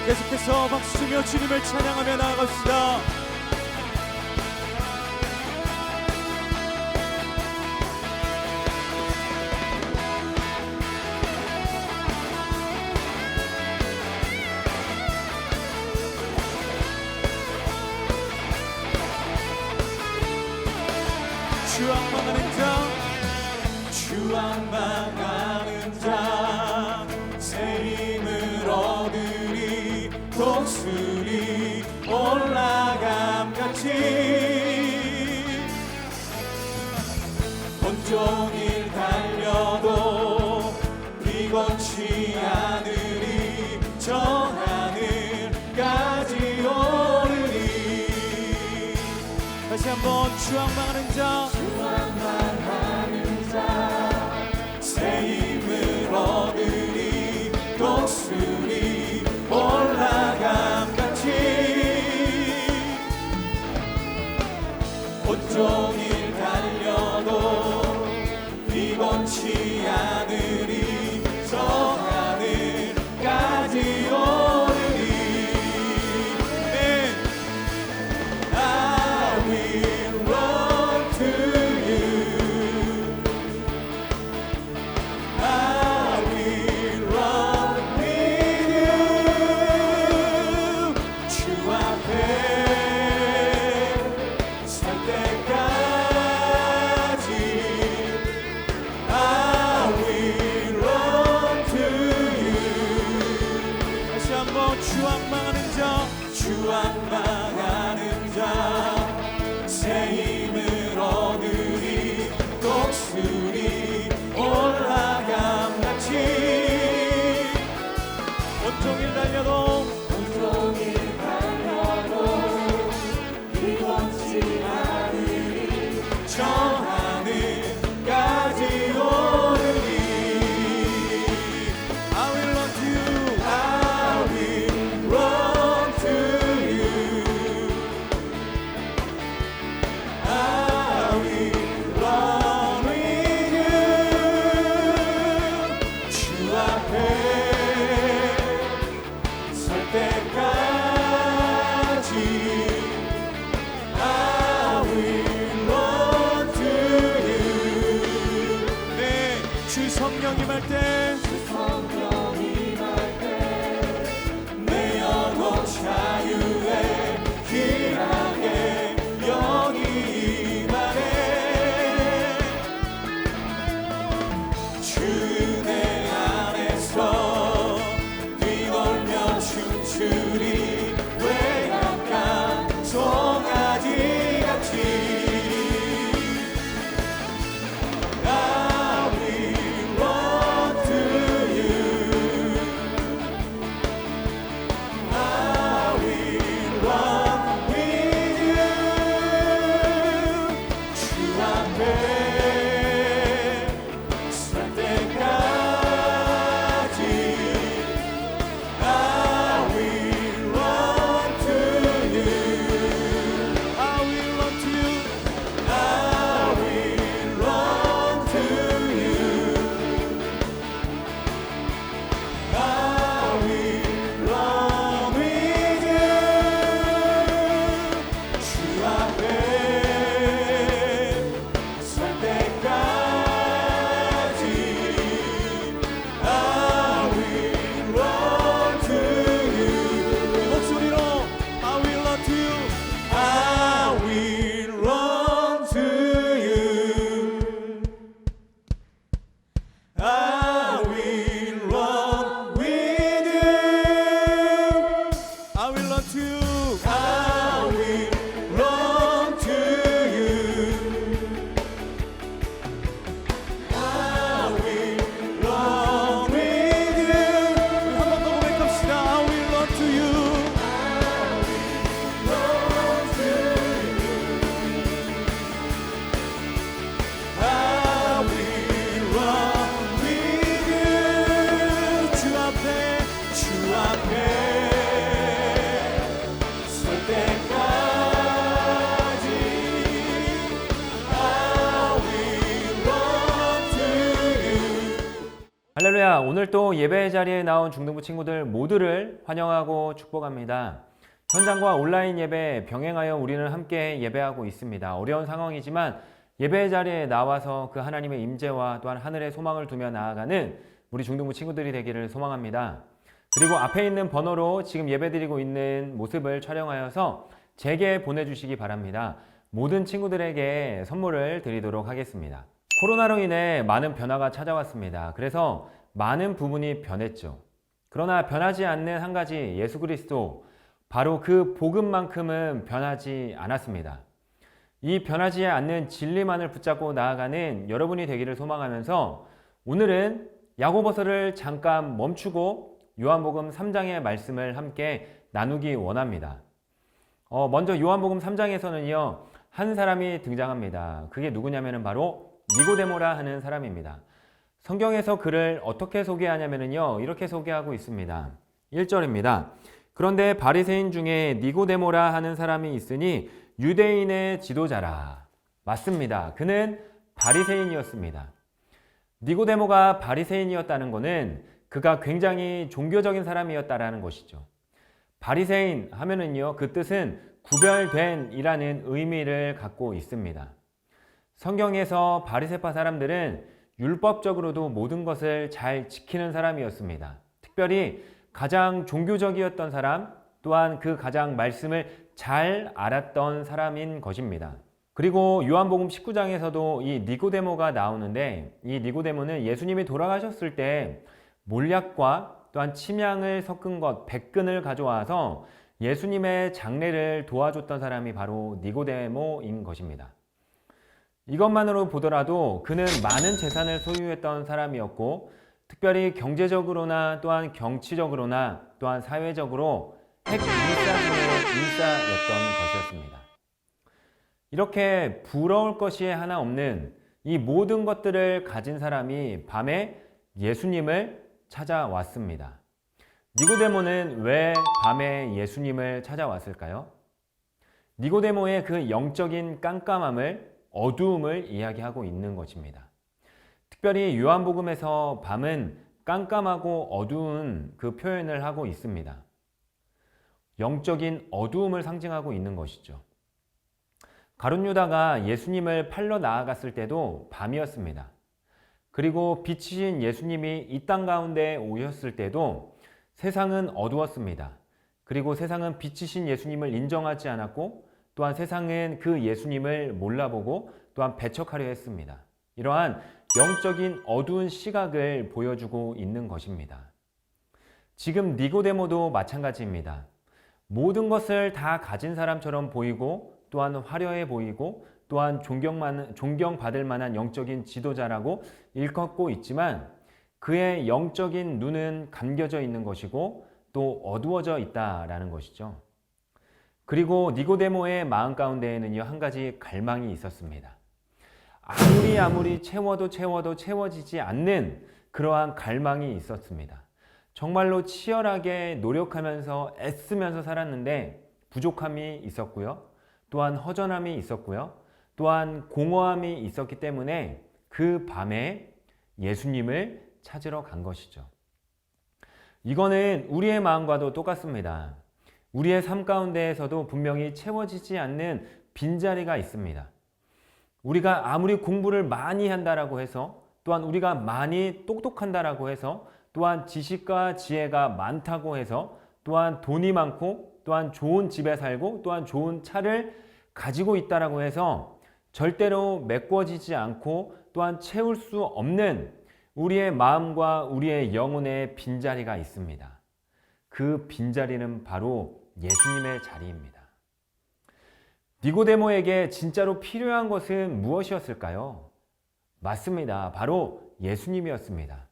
계속해서 박수치며 주님을 찬양하며 나아갑시다. 주앙망하는 자, 주앙망하는 자, 새 힘을 얻으리 독수리 올라감같이 온종일 달려도 비건치 않으리 저 하늘까지 오르리. 다시 한번 주앙망하는 자, 주앙망하는 자, 새 힘을 얻으리 독수리 올라감같이 온종일 달려도 비건치 않으리 저 하늘까지 오르리. I will run to you. I will run with you. 주 앞에 설 때까지 I will run to you. 다시 한번 주앙망하는 자, 주앙망하는 자, 새 힘을 얻으리 독수리 올라감같이 온종일 달려도 비건치 않으리 저 하늘까지 오르리. I will run to you. I will run to you. I will run with you. 주 앞에 설 때까지 I will run to you. 네, 주 성령 임할 때 내 영혼 자유의 길하게 영이 임하네. 주 내 안에서 뛰놀며 춤추리 외양간 송아지 같이. I will run to you. I will run with you. 주 앞에 설 때까지 할렐루야. 오늘 또 예배 자리에 나온 중등부 친구들 모두를 환영하고 축복합니다. 현장과 온라인 예배 병행하여 우리는 함께 예배하고 있습니다. 어려운 상황이지만 예배 자리에 나와서 그 하나님의 임재와 또한 하늘의 소망을 두며 나아가는 우리 중등부 친구들이 되기를 소망합니다. 그리고 앞에 있는 번호로 지금 예배드리고 있는 모습을 촬영하여서 제게 보내주시기 바랍니다. 모든 친구들에게 선물을 드리도록 하겠습니다. 코로나로 인해 많은 변화가 찾아왔습니다. 그래서 많은 부분이 변했죠. 그러나 변하지 않는 한 가지 예수 그리스도, 바로 그 복음만큼은 변하지 않았습니다. 이 변하지 않는 진리만을 붙잡고 나아가는 여러분이 되기를 소망하면서 오늘은 야고보서를 잠깐 멈추고 요한복음 3장의 말씀을 함께 나누기 원합니다. 먼저 요한복음 3장에서는요, 한 사람이 등장합니다. 그게 누구냐면 바로 니고데모라 하는 사람입니다. 성경에서 그를 어떻게 소개하냐면요, 이렇게 소개하고 있습니다. 1절입니다. 그런데 바리새인 중에 니고데모라 하는 사람이 있으니 유대인의 지도자라. 맞습니다. 그는 바리새인이었습니다. 니고데모가 바리새인이었다는 것은 그가 굉장히 종교적인 사람이었다라는 것이죠. 바리새인 하면은요, 그 뜻은 구별된 이라는 의미를 갖고 있습니다. 성경에서 바리새파 사람들은 율법적으로도 모든 것을 잘 지키는 사람이었습니다. 특별히 가장 종교적이었던 사람, 또한 그 가장 말씀을 잘 알았던 사람인 것입니다. 그리고 요한복음 19장에서도 이 니고데모가 나오는데, 이 니고데모는 예수님이 돌아가셨을 때 몰약과 또한 침향을 섞은 것 100근을 가져와서 예수님의 장례를 도와줬던 사람이 바로 니고데모인 것입니다. 이것만으로 보더라도 그는 많은 재산을 소유했던 사람이었고, 특별히 경제적으로나 또한 정치적으로나 또한 사회적으로 핵 인사 중의 인사였던 것이었습니다. 이렇게 부러울 것이 하나 없는 이 모든 것들을 가진 사람이 밤에 예수님을 찾아왔습니다. 니고데모는 왜 밤에 예수님을 찾아왔을까요? 니고데모의 그 영적인 깜깜함을, 어두움을 이야기하고 있는 것입니다. 특별히 요한복음에서 밤은 깜깜하고 어두운 그 표현을 하고 있습니다. 영적인 어두움을 상징하고 있는 것이죠. 가룟 유다가 예수님을 팔러 나아갔을 때도 밤이었습니다. 그리고 빛이신 예수님이 이 땅 가운데 오셨을 때도 세상은 어두웠습니다. 그리고 세상은 빛이신 예수님을 인정하지 않았고, 또한 세상은 그 예수님을 몰라보고 또한 배척하려 했습니다. 이러한 영적인 어두운 시각을 보여주고 있는 것입니다. 지금 니고데모도 마찬가지입니다. 모든 것을 다 가진 사람처럼 보이고, 또한 화려해 보이고, 또한 존경받을 만한 영적인 지도자라고 일컫고 있지만 그의 영적인 눈은 감겨져 있는 것이고 또 어두워져 있다라는 것이죠. 그리고 니고데모의 마음 가운데에는요, 한 가지 갈망이 있었습니다. 아무리 채워도 채워지지 않는 그러한 갈망이 있었습니다. 정말로 치열하게 노력하면서 애쓰면서 살았는데 부족함이 있었고요. 또한 허전함이 있었고요. 또한 공허함이 있었기 때문에 그 밤에 예수님을 찾으러 간 것이죠. 이거는 우리의 마음과도 똑같습니다. 우리의 삶 가운데에서도 분명히 채워지지 않는 빈자리가 있습니다. 우리가 아무리 공부를 많이 한다라고 해서, 또한 우리가 많이 똑똑한다라고 해서, 또한 지식과 지혜가 많다고 해서, 또한 돈이 많고, 또한 좋은 집에 살고, 또한 좋은 차를 가지고 있다라고 해서 절대로 메꿔지지 않고 또한 채울 수 없는 우리의 마음과 우리의 영혼의 빈자리가 있습니다. 그 빈자리는 바로 예수님의 자리입니다. 니고데모에게 진짜로 필요한 것은 무엇이었을까요? 맞습니다. 바로 예수님이었습니다.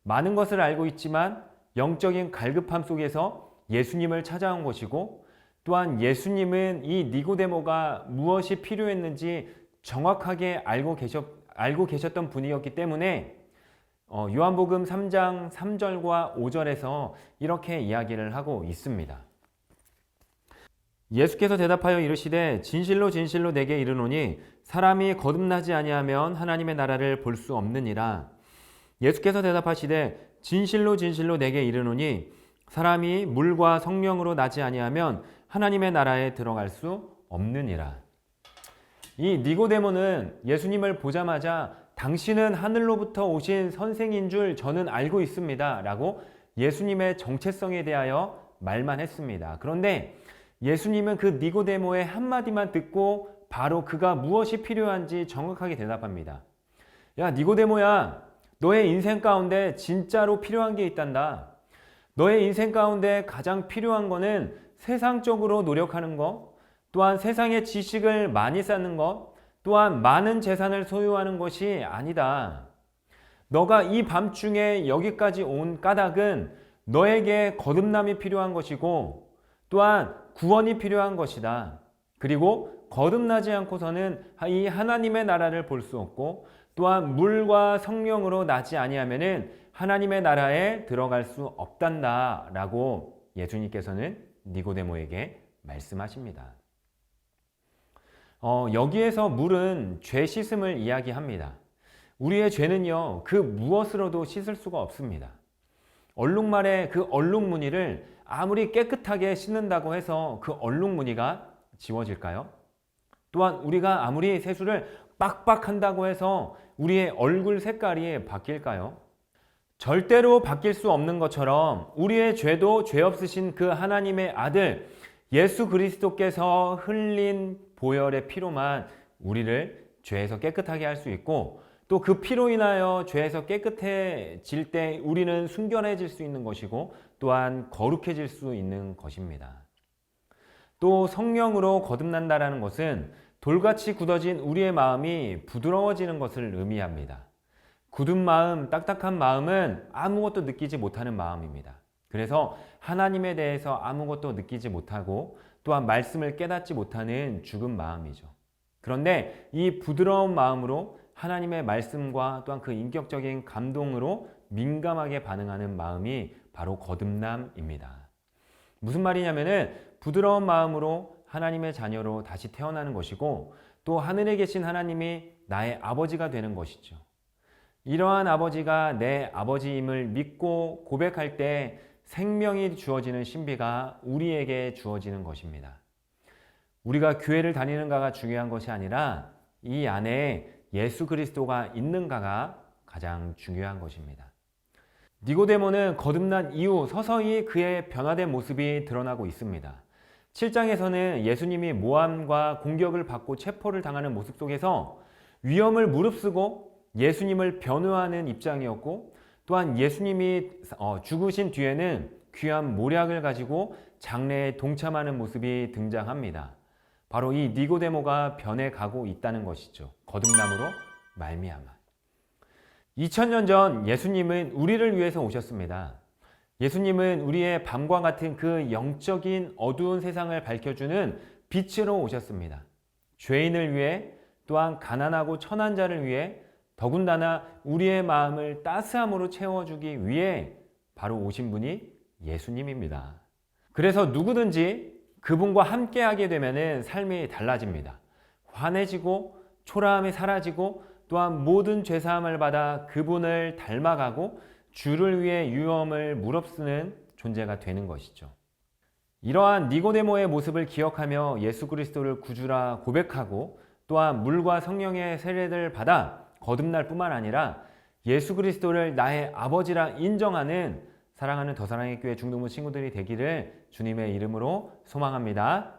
많은 것을 알고 있지만 영적인 갈급함 속에서 예수님을 찾아온 것이고, 또한 예수님은 이 니고데모가 무엇이 필요했는지 정확하게 알고 계셨던 분이었기 때문에 요한복음 3장 3절과 5절에서 이렇게 이야기를 하고 있습니다. 예수께서 대답하여 이르시되 진실로 진실로 내게 이르노니 사람이 거듭나지 아니하면 하나님의 나라를 볼 수 없느니라. 예수께서 대답하시되 진실로 진실로 내게 이르노니 사람이 물과 성령으로 나지 아니하면 하나님의 나라에 들어갈 수 없느니라. 이 니고데모는 예수님을 보자마자 당신은 하늘로부터 오신 선생인 줄 저는 알고 있습니다 라고 예수님의 정체성에 대하여 말만 했습니다. 그런데 예수님은 그 니고데모의 한마디만 듣고 바로 그가 무엇이 필요한지 정확하게 대답합니다. 야, 니고데모야, 너의 인생 가운데 진짜로 필요한 게 있단다. 너의 인생 가운데 가장 필요한 거는 세상적으로 노력하는 것, 또한 세상의 지식을 많이 쌓는 것, 또한 많은 재산을 소유하는 것이 아니다. 너가 이 밤중에 여기까지 온 까닭은 너에게 거듭남이 필요한 것이고 또한 구원이 필요한 것이다. 그리고 거듭나지 않고서는 이 하나님의 나라를 볼 수 없고 또한 물과 성령으로 나지 아니하면은 하나님의 나라에 들어갈 수 없단다 라고 예수님께서는 니고데모에게 말씀하십니다. 여기에서 물은 죄 씻음을 이야기합니다. 우리의 죄는요, 그 무엇으로도 씻을 수가 없습니다. 얼룩말의 그 얼룩무늬를 아무리 깨끗하게 씻는다고 해서 그 얼룩무늬가 지워질까요? 또한 우리가 아무리 세수를 빡빡 한다고 해서 우리의 얼굴 색깔이 바뀔까요? 절대로 바뀔 수 없는 것처럼 우리의 죄도 죄 없으신 그 하나님의 아들 예수 그리스도께서 흘린 보혈의 피로만 우리를 죄에서 깨끗하게 할 수 있고 또 그 피로 인하여 죄에서 깨끗해질 때 우리는 순결해질 수 있는 것이고 또한 거룩해질 수 있는 것입니다. 또 성령으로 거듭난다라는 것은 돌같이 굳어진 우리의 마음이 부드러워지는 것을 의미합니다. 굳은 마음, 딱딱한 마음은 아무것도 느끼지 못하는 마음입니다. 그래서 하나님에 대해서 아무것도 느끼지 못하고 또한 말씀을 깨닫지 못하는 죽은 마음이죠. 그런데 이 부드러운 마음으로 하나님의 말씀과 또한 그 인격적인 감동으로 민감하게 반응하는 마음이 바로 거듭남입니다. 무슨 말이냐면은 부드러운 마음으로 하나님의 자녀로 다시 태어나는 것이고 또 하늘에 계신 하나님이 나의 아버지가 되는 것이죠. 이러한 아버지가 내 아버지임을 믿고 고백할 때 생명이 주어지는 신비가 우리에게 주어지는 것입니다. 우리가 교회를 다니는가가 중요한 것이 아니라 이 안에 예수 그리스도가 있는가가 가장 중요한 것입니다. 니고데모는 거듭난 이후 서서히 그의 변화된 모습이 드러나고 있습니다. 7장에서는 예수님이 모함과 공격을 받고 체포를 당하는 모습 속에서 위험을 무릅쓰고 예수님을 변호하는 입장이었고 또한 예수님이 죽으신 뒤에는 귀한 모략을 가지고 장례에 동참하는 모습이 등장합니다. 바로 이 니고데모가 변해가고 있다는 것이죠. 거듭남으로 말미암아. 2000년 전 예수님은 우리를 위해서 오셨습니다. 예수님은 우리의 밤과 같은 그 영적인 어두운 세상을 밝혀주는 빛으로 오셨습니다. 죄인을 위해 또한 가난하고 천한 자를 위해 더군다나 우리의 마음을 따스함으로 채워주기 위해 바로 오신 분이 예수님입니다. 그래서 누구든지 그분과 함께하게 되면 삶이 달라집니다. 환해지고 초라함이 사라지고 또한 모든 죄사함을 받아 그분을 닮아가고 주를 위해 유험을 무릅쓰는 존재가 되는 것이죠. 이러한 니고데모의 모습을 기억하며 예수 그리스도를 구주라 고백하고 또한 물과 성령의 세례를 받아 거듭날 뿐만 아니라 예수 그리스도를 나의 아버지라 인정하는 사랑하는 더사랑의 교회 중동부 친구들이 되기를 주님의 이름으로 소망합니다.